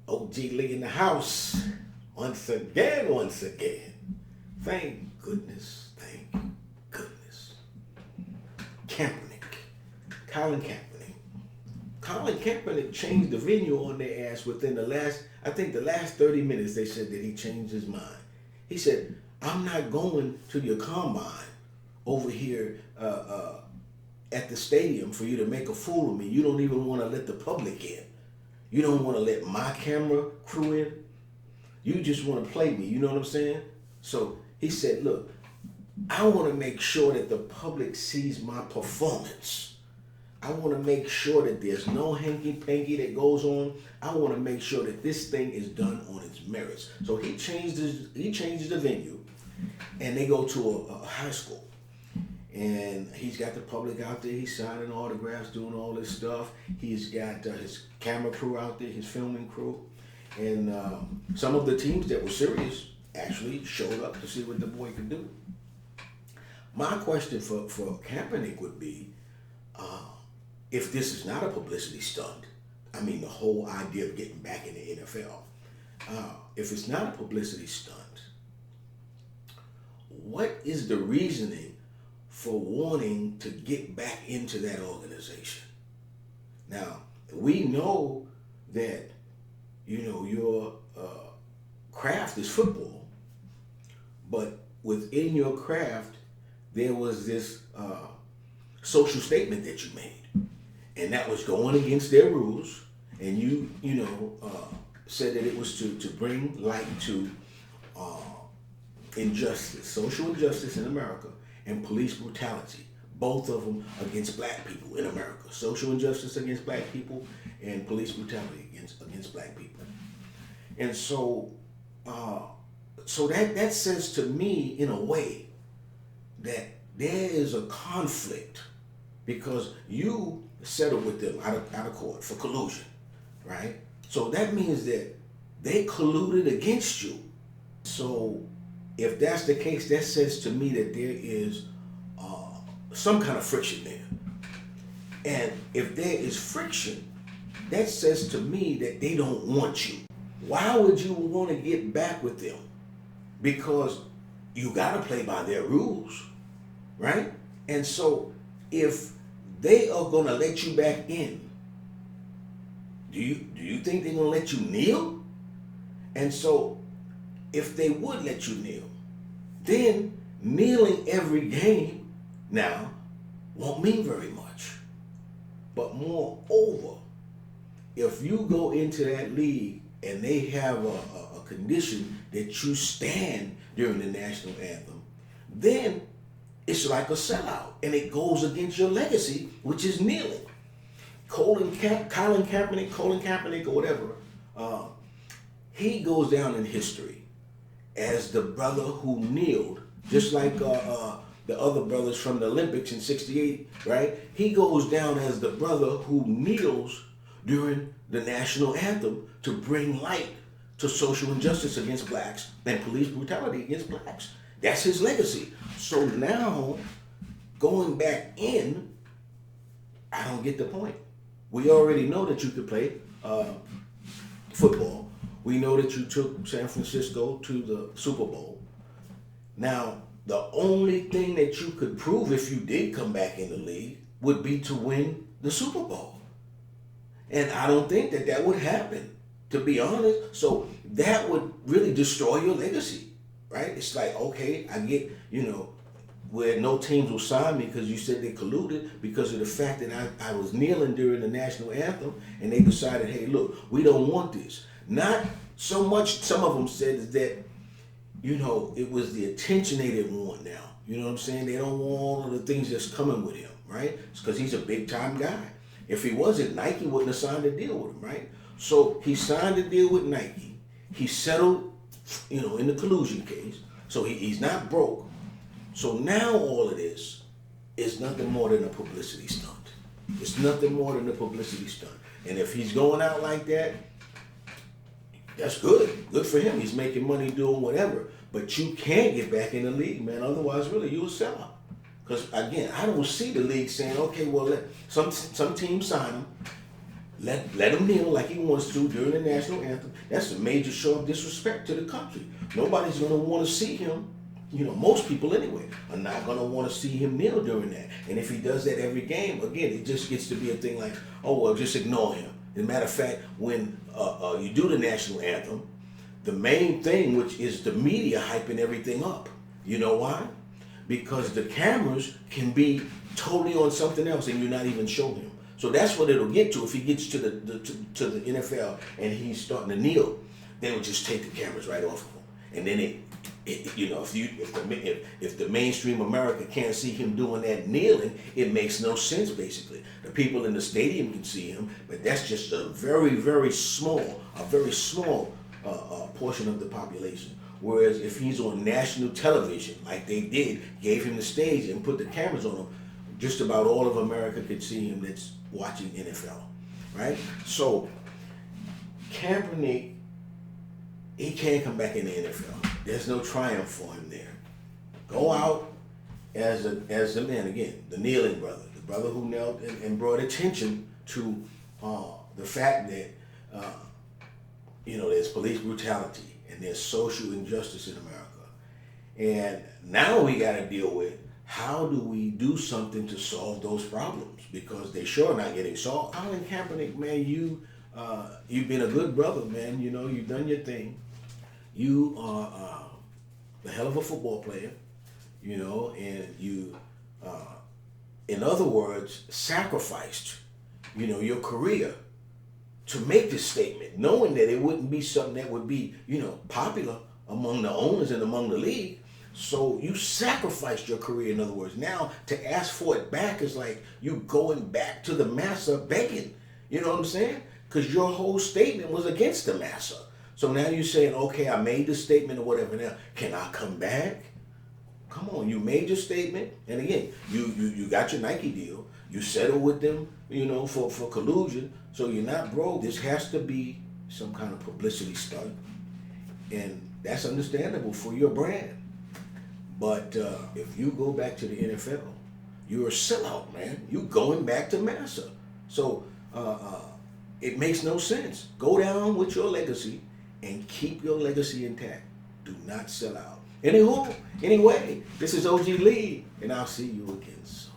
OG Lee in the house. Once again. Thank goodness. Colin Kaepernick. Colin Kaepernick changed the venue on their ass within the last 30 minutes. They said that he changed his mind. He said, I'm not going to your combine over here at the stadium for you to make a fool of me. You don't even want to let the public in. You don't want to let my camera crew in. You just want to play me. You know what I'm saying? So he said, look, I want to make sure that the public sees my performance. I want to make sure that there's no hanky-panky that goes on. I want to make sure that this thing is done on its merits. So he changes the venue, and they go to a high school. And he's got the public out there. He's signing autographs, doing all this stuff. He's got his camera crew out there, his filming crew. And some of the teams that were serious actually showed up to see what the boy could do. My question for Kaepernick would be, if this is not a publicity stunt, I mean the whole idea of getting back in the NFL, if it's not a publicity stunt, what is the reasoning for wanting to get back into that organization? Now, we know that, your craft is football, but within your craft, there was this social statement that you made. And that was going against their rules, and you said that it was to bring light to injustice, social injustice in America, and police brutality, both of them against black people in America. Social injustice against black people and police brutality against black people. And so that says to me, in a way, that there is a conflict, because you settled with them out of court for collusion, right? So that means that they colluded against you. So if that's the case, that says to me that there is some kind of friction there. And if there is friction, that says to me that they don't want you. Why would you want to get back with them? Because you got to play by their rules, right? And so if they are going to let you back in, do you think they're going to let you kneel? And so if they would let you kneel, then kneeling every game now won't mean very much. But moreover, if you go into that league and they have a condition that you stand during the national anthem, then it's like a sellout, and it goes against your legacy, which is kneeling. Colin Kaepernick, or whatever, he goes down in history as the brother who kneeled, just like the other brothers from the Olympics in '68, right? He goes down as the brother who kneels during the national anthem to bring light to social injustice against blacks and police brutality against blacks. That's his legacy. So now, going back in, I don't get the point. We already know that you could play football. We know that you took San Francisco to the Super Bowl. Now, the only thing that you could prove if you did come back in the league would be to win the Super Bowl. And I don't think that would happen, to be honest. So that would really destroy your legacy. Right? It's like, okay, I get, where no teams will sign me because you said they colluded because of the fact that I was kneeling during the national anthem, and they decided, hey, look, we don't want this. Not so much, some of them said is that, it was the attention they didn't want now. You know what I'm saying? They don't want all of the things that's coming with him, right? It's because he's a big-time guy. If he wasn't, Nike wouldn't have signed a deal with him, right? So he signed a deal with Nike. He settled in the collusion case. So he's not broke. So now all of this is nothing more than a publicity stunt. It's nothing more than a publicity stunt. And if he's going out like that, that's good. Good for him. He's making money doing whatever. But you can't get back in the league, man. Otherwise, really, you'll sell out. Because, again, I don't see the league saying, okay, well, some teams sign him. Let him kneel like he wants to during the national anthem. That's a major show of disrespect to the country. Nobody's going to want to see him. Most people anyway are not going to want to see him kneel during that. And if he does that every game, again, it just gets to be a thing like, oh, well, just ignore him. As a matter of fact, when you do the national anthem, the main thing, which is the media hyping everything up. You know why? Because the cameras can be totally on something else and you're not even showing him. So that's what it'll get to if he gets to the NFL and he's starting to kneel. They will just take the cameras right off of him, and then if the mainstream America can't see him doing that kneeling, it makes no sense. Basically, the people in the stadium can see him, but that's just a very small portion of the population. Whereas if he's on national television, like they did, gave him the stage and put the cameras on him, just about all of America could see him that's watching NFL, right? So Kaepernick, he can't come back in the NFL. There's no triumph for him there. Go out as the man, again, the kneeling brother, the brother who knelt and brought attention to the fact that there's police brutality and there's social injustice in America. And now we got to deal with, how do we do something to solve those problems? Because they sure are not getting solved. Colin Kaepernick, man, you've been a good brother, man. You've done your thing. You are a hell of a football player, and you, in other words, sacrificed, your career to make this statement, knowing that it wouldn't be something that would be, popular among the owners and among the league. So you sacrificed your career, in other words. Now, to ask for it back is like you going back to the massa begging. You know what I'm saying? Because your whole statement was against the massa. So now you're saying, okay, I made the statement or whatever. Now, can I come back? Come on, you made your statement. And again, you got your Nike deal. You settled with them, for collusion. So you're not broke. This has to be some kind of publicity stunt. And that's understandable for your brand. But if you go back to the NFL, you're a sellout, man. You going back to massa. So it makes no sense. Go down with your legacy and keep your legacy intact. Do not sell out. Anyway, this is OG Lee, and I'll see you again soon.